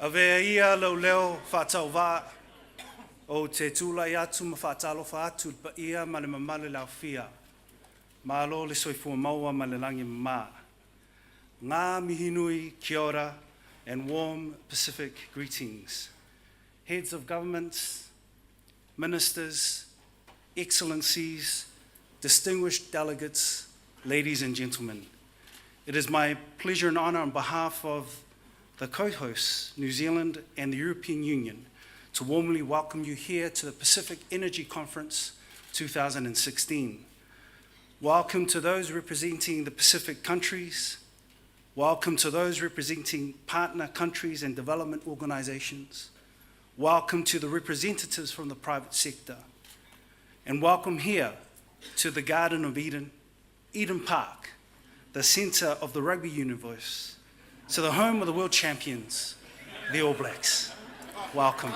Avea ia lau leo whātau wā o te tūlai atu ma whātalofa atu pa ia ma le mamale lau whia. Ma alo le soifua maua ma le langi mā. Ngā mihinui, kia ora, and warm Pacific greetings. Heads of governments, ministers, excellencies, distinguished delegates, ladies and gentlemen. It is my pleasure and honour on behalf of the co-hosts, New Zealand and the European Union, to warmly welcome you here to the Pacific Energy Conference 2016. Welcome to those representing the Pacific countries. Welcome to those representing partner countries and development organizations. Welcome to the representatives from the private sector. And welcome here to the Garden of Eden, Eden Park, the centre of the rugby universe, to the home of the world champions, the All Blacks. Welcome.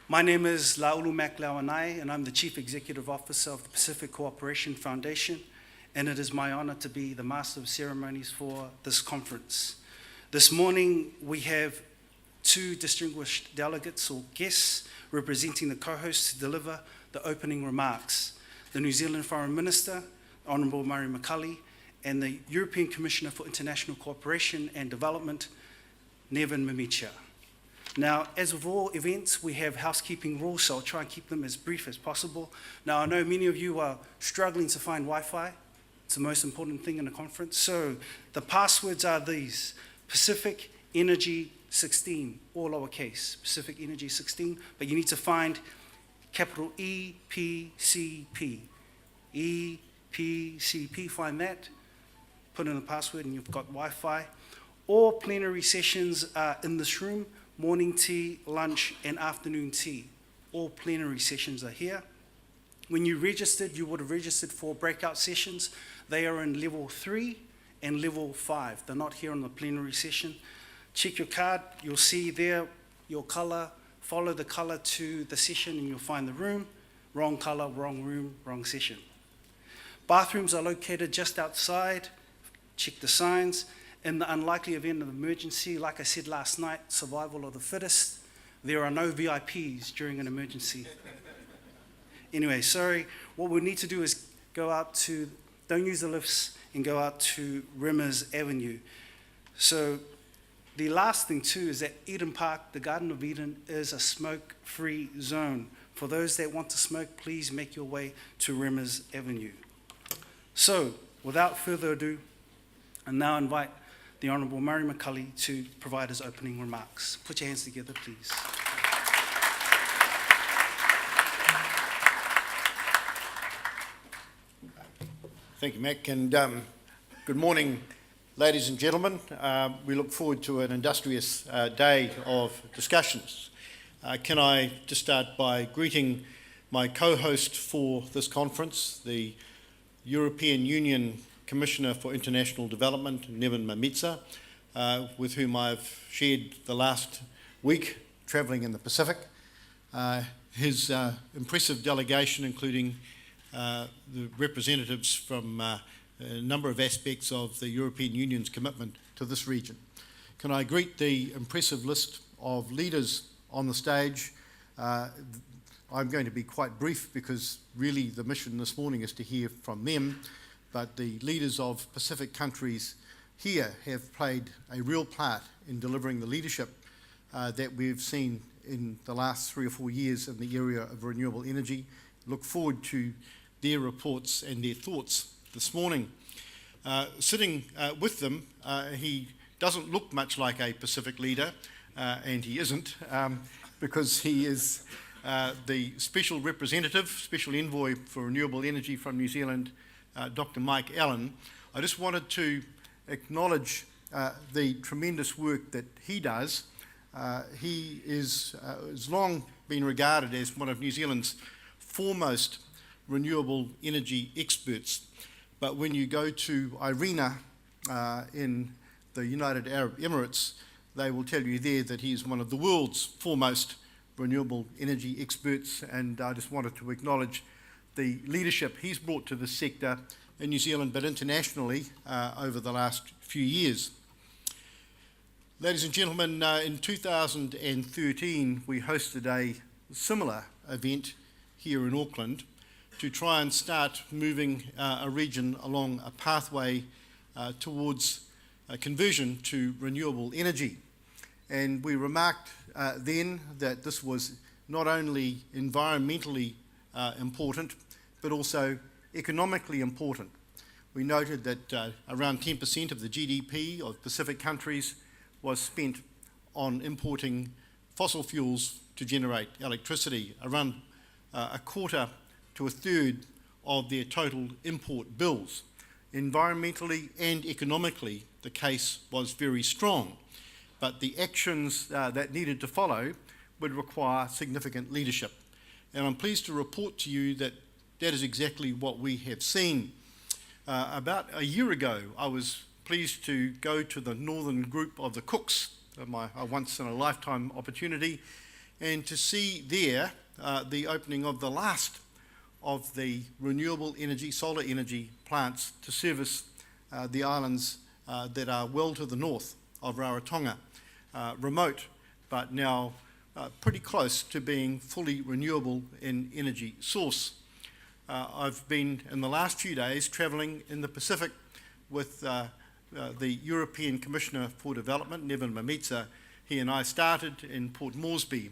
My name is Laulu Maklauanai, and I'm the Chief Executive Officer of the Pacific Cooperation Foundation, and it is my honour to be the Master of Ceremonies for this conference. This morning, we have two distinguished delegates or guests representing the co-hosts to deliver the opening remarks. The New Zealand Foreign Minister, Honourable Murray McCully, and the European Commissioner for International Cooperation and Development, Neven Mimica. Now, as with all events, we have housekeeping rules, so I'll try and keep them as brief as possible. Now, I know many of you are struggling to find Wi-Fi. It's the most important thing in a conference. So the passwords are these: Pacific Energy 16, all lowercase, Pacific Energy 16, but you need to find capital EPCP. EPCP, find that, put in the password and you've got Wi-Fi. All plenary sessions are in this room, morning tea, lunch and afternoon tea. All plenary sessions are here. When you registered, you would have registered for breakout sessions. They are in level 3 and level 5. They're not here on the plenary session. Check your card, you'll see there your colour, follow the colour to the session and you'll find the room. Wrong colour, wrong room, wrong session. Bathrooms are located just outside. Check the signs. In the unlikely event of emergency, like I said last night, survival of the fittest, there are no VIPs during an emergency. Anyway, sorry, what we need to do is go out to, don't use the lifts, and go out to Rimmers Avenue. So the last thing too is that Eden Park, the Garden of Eden, is a smoke-free zone. For those that want to smoke, please make your way to Rimmers Avenue. So, without further ado, I now invite the Honourable Murray McCully to provide his opening remarks. Put your hands together, please. Thank you, Mac, and good morning, ladies and gentlemen. We look forward to an industrious day of discussions. Can I just start by greeting my co-host for this conference, the European Union Commissioner for International Development, Neven Mimica, with whom I've shared the last week travelling in the Pacific. His impressive delegation, including the representatives from a number of aspects of the European Union's commitment to this region. Can I greet the impressive list of leaders on the stage? I'm going to be quite brief because really the mission this morning is to hear from them, but the leaders of Pacific countries here have played a real part in delivering the leadership that we've seen in the last 3 or 4 years in the area of renewable energy. Look forward to their reports and their thoughts this morning. Sitting with them, he doesn't look much like a Pacific leader, and he isn't, because he is the Special Representative, Special Envoy for Renewable Energy from New Zealand, Dr. Mike Allen. I just wanted to acknowledge the tremendous work that he does. He has long been regarded as one of New Zealand's foremost renewable energy experts. But when you go to IRENA in the United Arab Emirates, they will tell you there that he is one of the world's foremost renewable energy experts, and I just wanted to acknowledge the leadership he's brought to this sector in New Zealand but internationally over the last few years. Ladies and gentlemen, in 2013 we hosted a similar event here in Auckland to try and start moving a region along a pathway towards a conversion to renewable energy. And we remarked then that this was not only environmentally important, but also economically important. We noted that around 10% of the GDP of Pacific countries was spent on importing fossil fuels to generate electricity, around a quarter to a third of their total import bills. Environmentally and economically, the case was very strong, but the actions that needed to follow would require significant leadership. And I'm pleased to report to you that that is exactly what we have seen. About a year ago, I was pleased to go to the northern group of the Cooks, a once-in-a-lifetime opportunity, and to see there the opening of the last of the renewable energy, solar energy plants to service the islands that are well to the north of Rarotonga, remote, but now pretty close to being fully renewable in energy source. I've been, in the last few days, travelling in the Pacific with the European Commissioner for Development, Neven Mimica. He and I started in Port Moresby,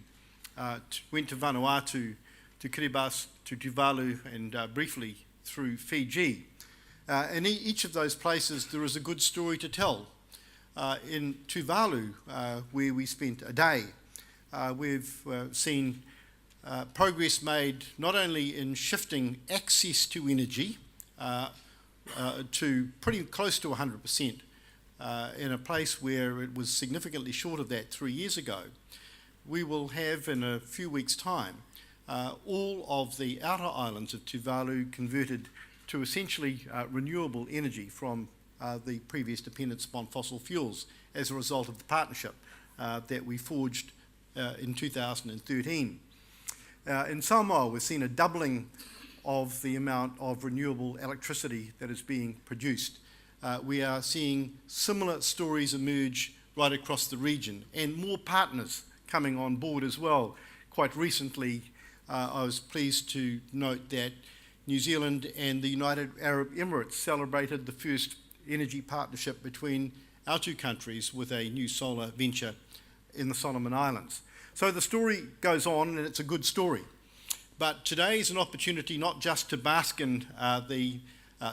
went to Vanuatu, to Kiribati, to Tuvalu, and briefly through Fiji. In each of those places, there is a good story to tell. In Tuvalu, where we spent a day, we've seen progress made not only in shifting access to energy to pretty close to 100% in a place where it was significantly short of that 3 years ago. We will have, in a few weeks' time, all of the outer islands of Tuvalu converted to essentially renewable energy from the previous dependence upon fossil fuels as a result of the partnership that we forged in 2013. In Samoa, we've seen a doubling of the amount of renewable electricity that is being produced. We are seeing similar stories emerge right across the region, and more partners coming on board as well. Quite recently, I was pleased to note that New Zealand and the United Arab Emirates celebrated the first energy partnership between our two countries with a new solar venture in the Solomon Islands. So the story goes on, and it's a good story. But today is an opportunity not just to bask in the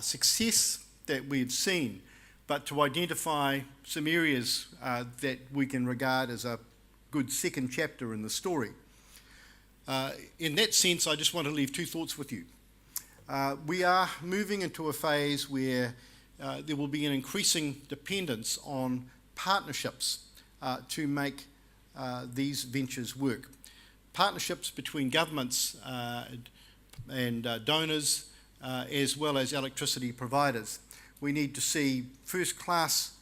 success that we've seen, but to identify some areas that we can regard as a good second chapter in the story. In that sense, I just want to leave two thoughts with you. We are moving into a phase where there will be an increasing dependence on partnerships to make these ventures work. Partnerships between governments and donors, as well as electricity providers. We need to see first-class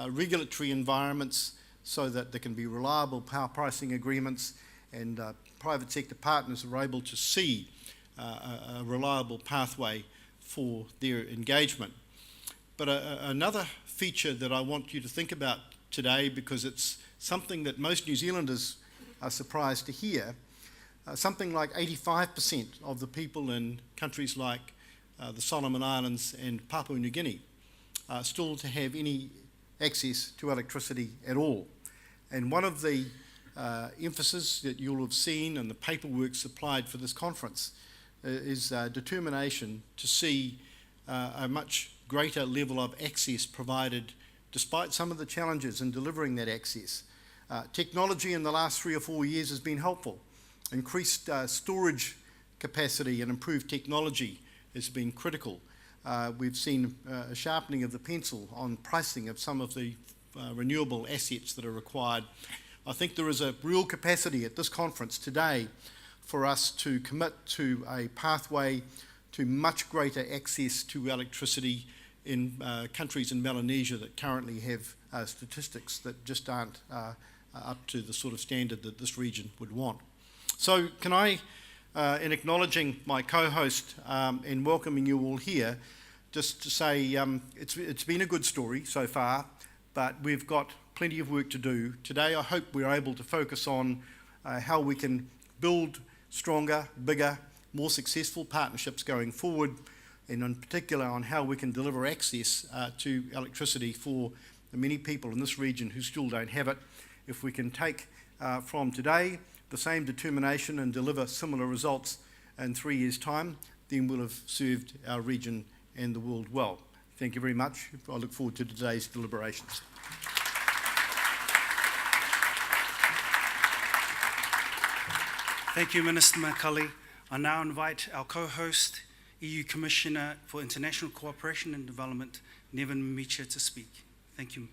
regulatory environments so that there can be reliable power pricing agreements, and private sector partners are able to see a reliable pathway for their engagement. But another feature that I want you to think about today, because it's something that most New Zealanders are surprised to hear, something like 85% of the people in countries like the Solomon Islands and Papua New Guinea still to have any access to electricity at all. And one of the emphasis that you'll have seen in the paperwork supplied for this conference is determination to see a much greater level of access provided despite some of the challenges in delivering that access. Technology in the last 3 or 4 years has been helpful. Increased storage capacity and improved technology has been critical. We've seen a sharpening of the pencil on pricing of some of the renewable assets that are required. I think there is a real capacity at this conference today for us to commit to a pathway to much greater access to electricity in countries in Melanesia that currently have statistics that just aren't up to the sort of standard that this region would want. So can I, in acknowledging my co-host and welcoming you all here, just to say it's been a good story so far, but we've got plenty of work to do. Today, I hope we're able to focus on how we can build stronger, bigger, more successful partnerships going forward, and in particular on how we can deliver access to electricity for the many people in this region who still don't have it. If we can take from today the same determination and deliver similar results in 3 years' time, then we'll have served our region and the world well. Thank you very much. I look forward to today's deliberations. Thank you, Minister McCulley. I now invite our co-host, EU Commissioner for International Cooperation and Development, Neven Mimica, to speak. Thank you.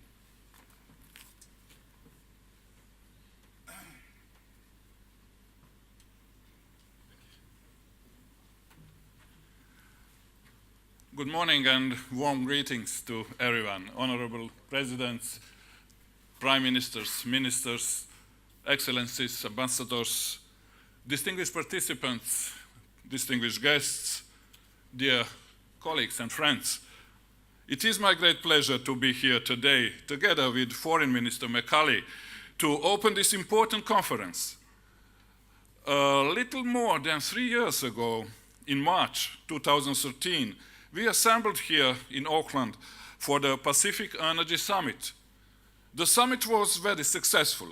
Good morning and warm greetings to everyone, honorable presidents, prime ministers, ministers, excellencies, ambassadors, distinguished participants, distinguished guests, dear colleagues and friends. It is my great pleasure to be here today, together with Foreign Minister McCulley, to open this important conference. A little more than 3 years ago, in March 2013, we assembled here in Auckland for the Pacific Energy Summit. The summit was very successful.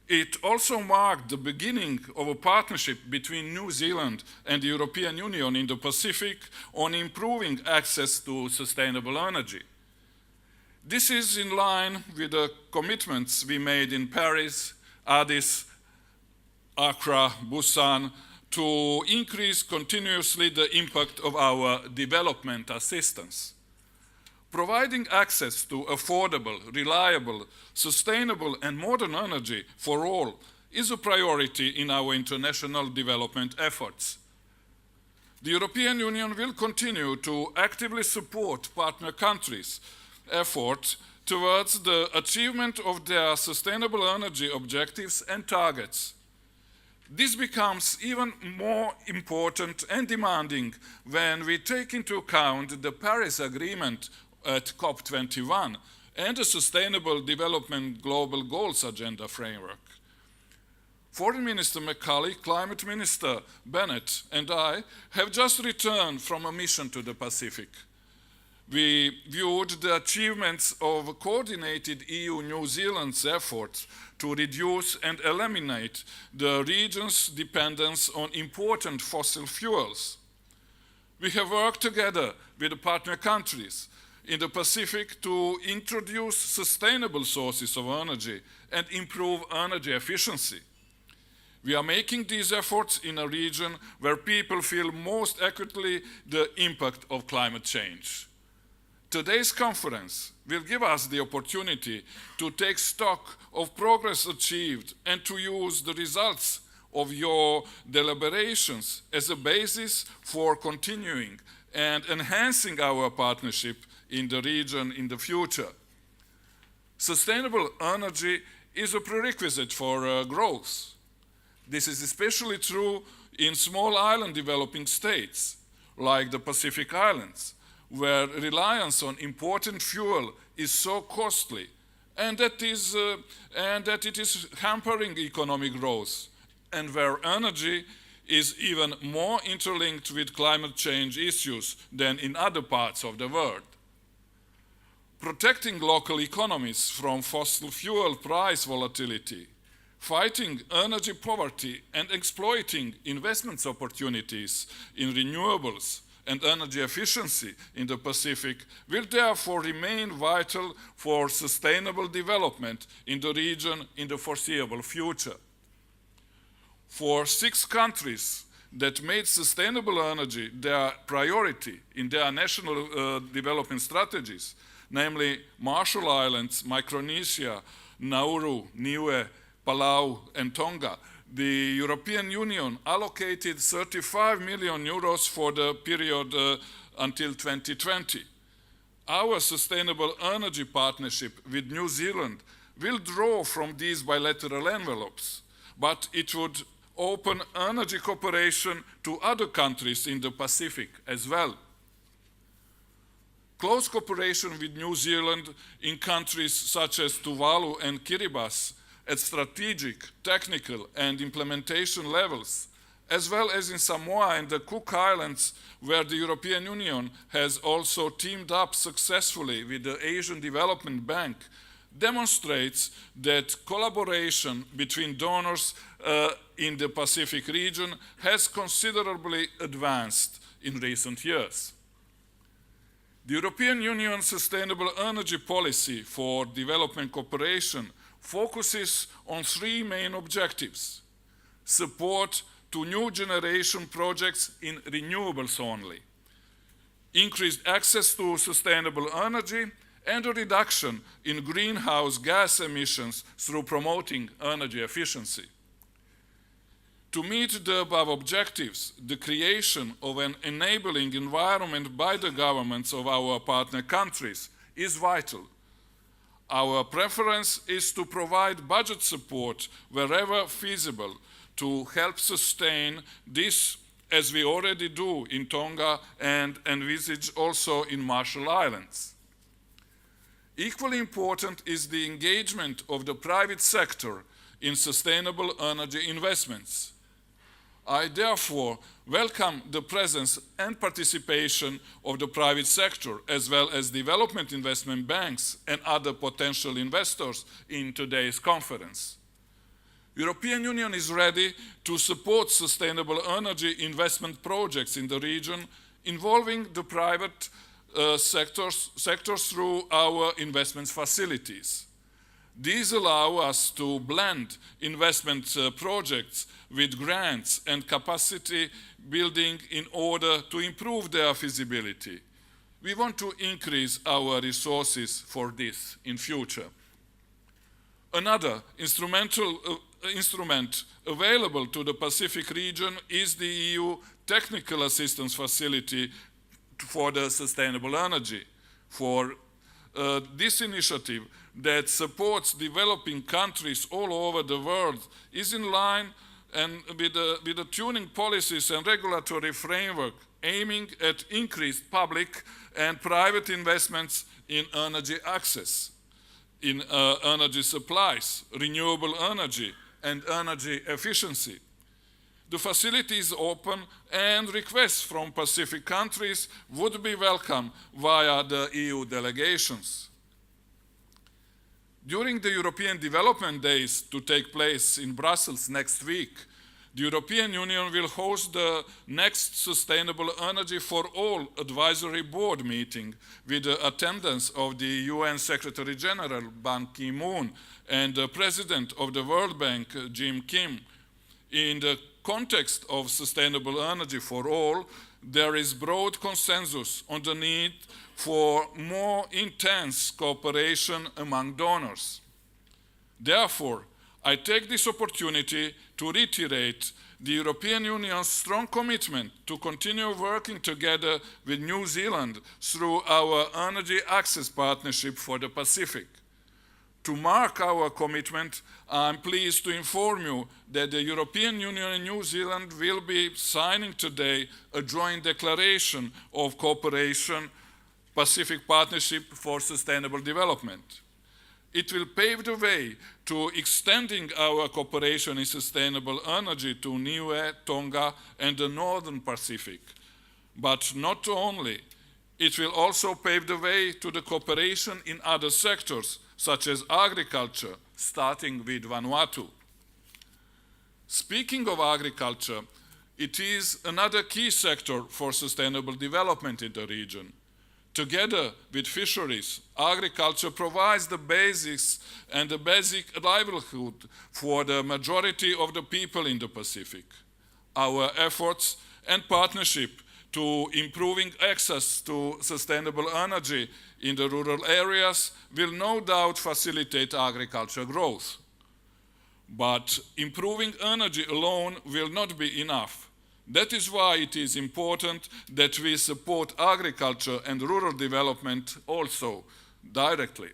It also marked the beginning of a partnership between New Zealand and the European Union in the Pacific on improving access to sustainable energy. This is in line with the commitments we made in Paris, Addis, Accra, Busan, to increase continuously the impact of our development assistance. Providing access to affordable, reliable, sustainable and modern energy for all is a priority in our international development efforts. The European Union will continue to actively support partner countries' efforts towards the achievement of their sustainable energy objectives and targets. This becomes even more important and demanding when we take into account the Paris Agreement at COP21 and the Sustainable Development Global Goals Agenda framework. Foreign Minister McCulley, Climate Minister Bennett and I have just returned from a mission to the Pacific. We viewed the achievements of coordinated EU-New Zealand's efforts to reduce and eliminate the region's dependence on important fossil fuels. We have worked together with the partner countries in the Pacific to introduce sustainable sources of energy and improve energy efficiency. We are making these efforts in a region where people feel most acutely the impact of climate change. Today's conference will give us the opportunity to take stock of progress achieved and to use the results of your deliberations as a basis for continuing and enhancing our partnership in the region in the future. Sustainable energy is a prerequisite for growth. This is especially true in small island developing states, like the Pacific Islands, where reliance on important fuel is so costly and that it is hampering economic growth, and where energy is even more interlinked with climate change issues than in other parts of the world. Protecting local economies from fossil fuel price volatility, fighting energy poverty and exploiting investment opportunities in renewables and energy efficiency in the Pacific will therefore remain vital for sustainable development in the region in the foreseeable future. For 6 countries that made sustainable energy their priority in their national development strategies, namely Marshall Islands, Micronesia, Nauru, Niue, Palau and Tonga, the European Union allocated 35 million euros for the period until 2020. Our sustainable energy partnership with New Zealand will draw from these bilateral envelopes, but it would open energy cooperation to other countries in the Pacific as well. Close cooperation with New Zealand in countries such as Tuvalu and Kiribati at strategic, technical and implementation levels, as well as in Samoa and the Cook Islands, where the European Union has also teamed up successfully with the Asian Development Bank, demonstrates that collaboration between donors in the Pacific region has considerably advanced in recent years. The European Union's sustainable energy policy for development cooperation focuses on three main objectives: support to new generation projects in renewables only, increased access to sustainable energy, and a reduction in greenhouse gas emissions through promoting energy efficiency. To meet the above objectives, the creation of an enabling environment by the governments of our partner countries is vital. Our preference is to provide budget support wherever feasible to help sustain this, as we already do in Tonga and envisage also in Marshall Islands. Equally important is the engagement of the private sector in sustainable energy investments. I therefore welcome the presence and participation of the private sector, as well as development investment banks and other potential investors in today's conference. European Union is ready to support sustainable energy investment projects in the region involving the private sectors through our investment facilities. These allow us to blend investment projects with grants and capacity building in order to improve their feasibility. We want to increase our resources for this in future. Another instrument available to the Pacific region is the EU Technical Assistance Facility for the Sustainable Energy. For this initiative that supports developing countries all over the world is in line and with the tuning policies and regulatory framework aiming at increased public and private investments in energy access, in energy supplies, renewable energy, and energy efficiency. The facility is open and requests from Pacific countries would be welcome via the EU delegations. During the European Development Days to take place in Brussels next week, the European Union will host the next Sustainable Energy for All Advisory Board meeting with the attendance of the UN Secretary General Ban Ki-moon and the President of the World Bank, Jim Kim. In the context of sustainable energy for all, there is broad consensus on the need for more intense cooperation among donors. Therefore, I take this opportunity to reiterate the European Union's strong commitment to continue working together with New Zealand through our Energy Access Partnership for the Pacific. To mark our commitment, I'm pleased to inform you that the European Union and New Zealand will be signing today a joint declaration of cooperation, Pacific Partnership for Sustainable Development. It will pave the way to extending our cooperation in sustainable energy to Niue, Tonga, and the Northern Pacific. But not only, it will also pave the way to the cooperation in other sectors, such as agriculture, starting with Vanuatu. Speaking of agriculture, it is another key sector for sustainable development in the region. Together with fisheries, agriculture provides the basis and the basic livelihood for the majority of the people in the Pacific. Our efforts and partnership to improving access to sustainable energy in the rural areas will no doubt facilitate agriculture growth. But improving energy alone will not be enough. That is why it is important that we support agriculture and rural development also directly.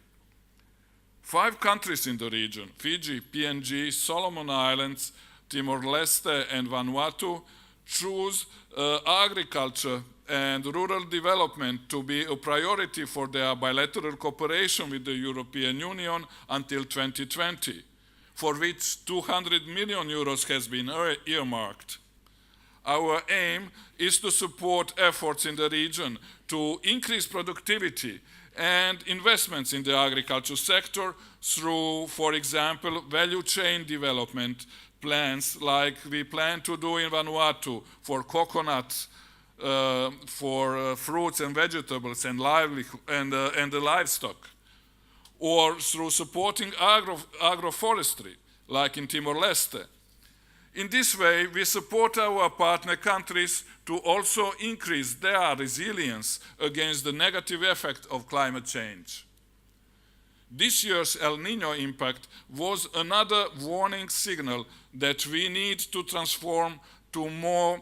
5 countries in the region, Fiji, PNG, Solomon Islands, Timor-Leste, and Vanuatu, choose agriculture and rural development to be a priority for their bilateral cooperation with the European Union until 2020, for which 200 million euros has been earmarked. Our aim is to support efforts in the region to increase productivity and investments in the agriculture sector through, for example, value chain development plans like we plan to do in Vanuatu for coconuts, for fruits and vegetables and the livestock, or through supporting agroforestry like in Timor-Leste. In this way, we support our partner countries to also increase their resilience against the negative effect of climate change. This year's El Niño impact was another warning signal that we need to transform to more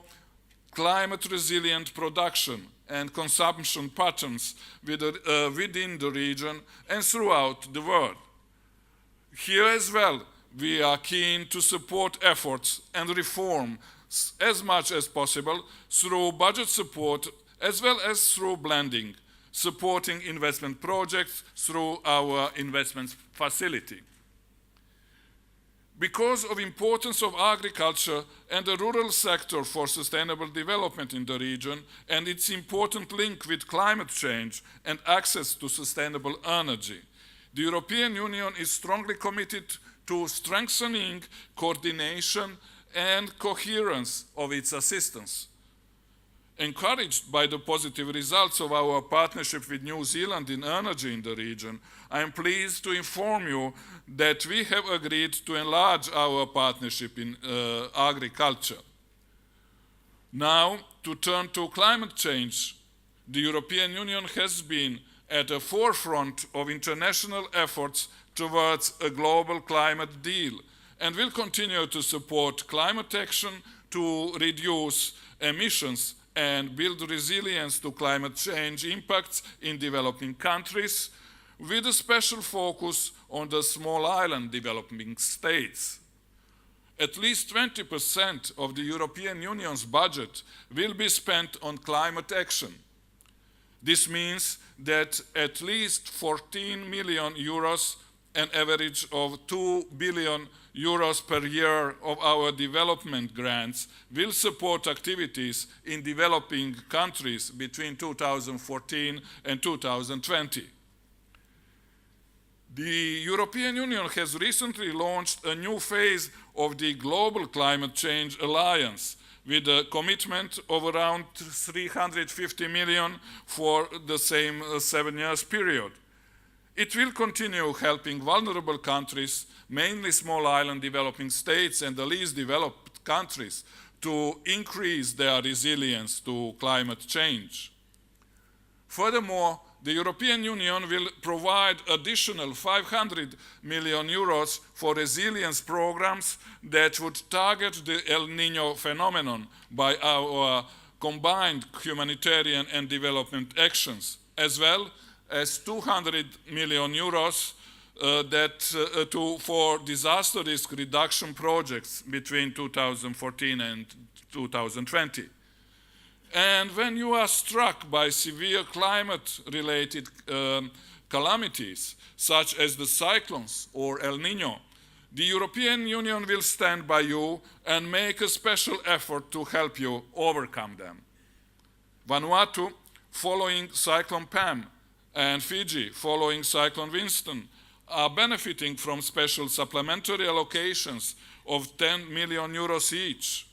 climate-resilient production and consumption patterns within the region and throughout the world. Here as well, we are keen to support efforts and reform as much as possible through budget support as well as through blending, supporting investment projects through our investment facility. Because of the importance of agriculture and the rural sector for sustainable development in the region and its important link with climate change and access to sustainable energy, the European Union is strongly committed to strengthening coordination and coherence of its assistance. Encouraged by the positive results of our partnership with New Zealand in energy in the region, I am pleased to inform you that we have agreed to enlarge our partnership in agriculture. Now, to turn to climate change, the European Union has been at the forefront of international efforts towards a global climate deal and will continue to support climate action to reduce emissions and build resilience to climate change impacts in developing countries, with a special focus on the small island developing states. At least 20% of the European Union's budget will be spent on climate action. This means that at least 14 million euros, an average of 2 billion euros per year of our development grants, will support activities in developing countries between 2014 and 2020. The European Union has recently launched a new phase of the Global Climate Change Alliance with a commitment of around 350 million for the same 7 years period. It will continue helping vulnerable countries, mainly small island developing states and the least developed countries, to increase their resilience to climate change. Furthermore, the European Union will provide additional 500 million euros for resilience programs that would target the El Niño phenomenon by our combined humanitarian and development actions, as well as 200 million euros for disaster risk reduction projects between 2014 and 2020. And when you are struck by severe climate-related calamities, such as the cyclones or El Niño, the European Union will stand by you and make a special effort to help you overcome them. Vanuatu, following Cyclone Pam, and Fiji, following Cyclone Winston, are benefiting from special supplementary allocations of 10 million euros each.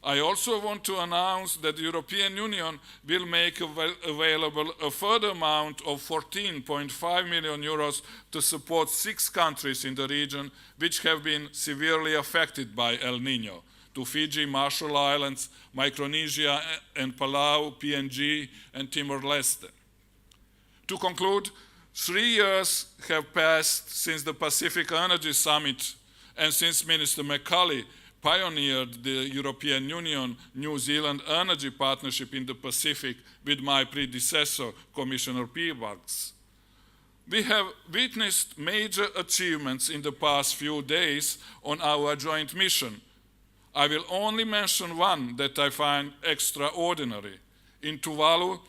I also want to announce that the European Union will make available a further amount of 14.5 million euros to support 6 countries in the region which have been severely affected by El Niño, to Fiji, Marshall Islands, Micronesia and Palau, PNG and Timor-Leste. To conclude, 3 years have passed since the Pacific Energy Summit and since Minister McCulley pioneered the European Union-New Zealand Energy Partnership in the Pacific with my predecessor, Commissioner Piebalgs. We have witnessed major achievements in the past few days on our joint mission. I will only mention one that I find extraordinary. In Tuvalu,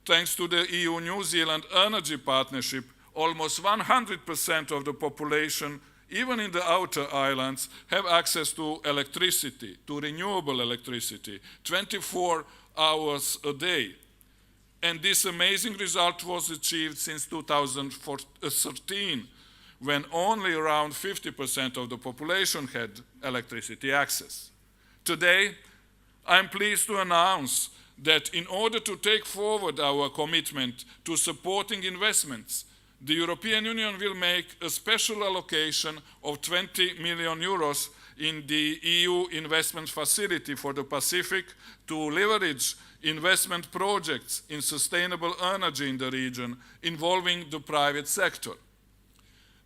thanks to the EU-New Zealand Energy Partnership, almost 100% of the population, even in the outer islands, have access to electricity, to renewable electricity, 24 hours a day. And this amazing result was achieved since 2013, when only around 50% of the population had electricity access. Today, I'm pleased to announce that in order to take forward our commitment to supporting investments, the European Union will make a special allocation of 20 million euros in the EU Investment Facility for the Pacific to leverage investment projects in sustainable energy in the region involving the private sector.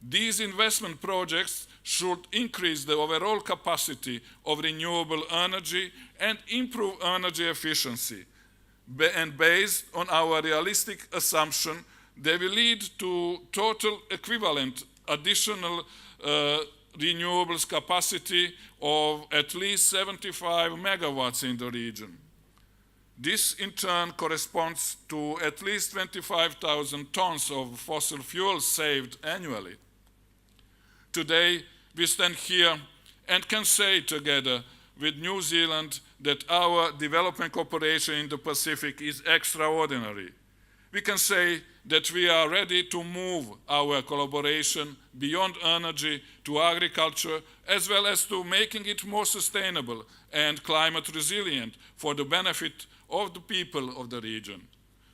These investment projects should increase the overall capacity of renewable energy and improve energy efficiency. And based on our realistic assumption, they will lead to total equivalent additional renewables capacity of at least 75 megawatts in the region. This in turn corresponds to at least 25,000 tons of fossil fuels saved annually. Today, we stand here and can say together with New Zealand that our development cooperation in the Pacific is extraordinary. We can say that we are ready to move our collaboration beyond energy to agriculture, as well as to making it more sustainable and climate resilient for the benefit of the people of the region.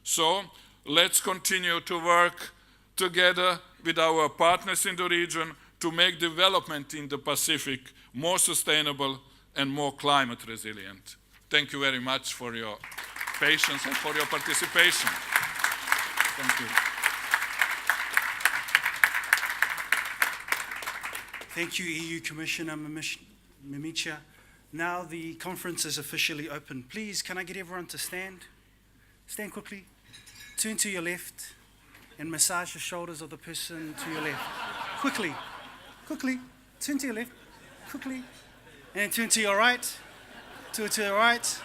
So let's continue to work together with our partners in the region to make development in the Pacific more sustainable and more climate resilient. Thank you very much for your patience and for your participation. Thank you. Thank you, EU Commissioner Mimicha. Now the conference is officially open. Please, can I get everyone to stand? Stand quickly. Turn to your left and massage the shoulders of the person to your left. Quickly, quickly. Turn to your left, quickly. And turn to your right. To your right.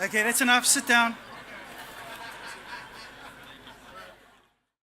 Okay, that's enough. Sit down.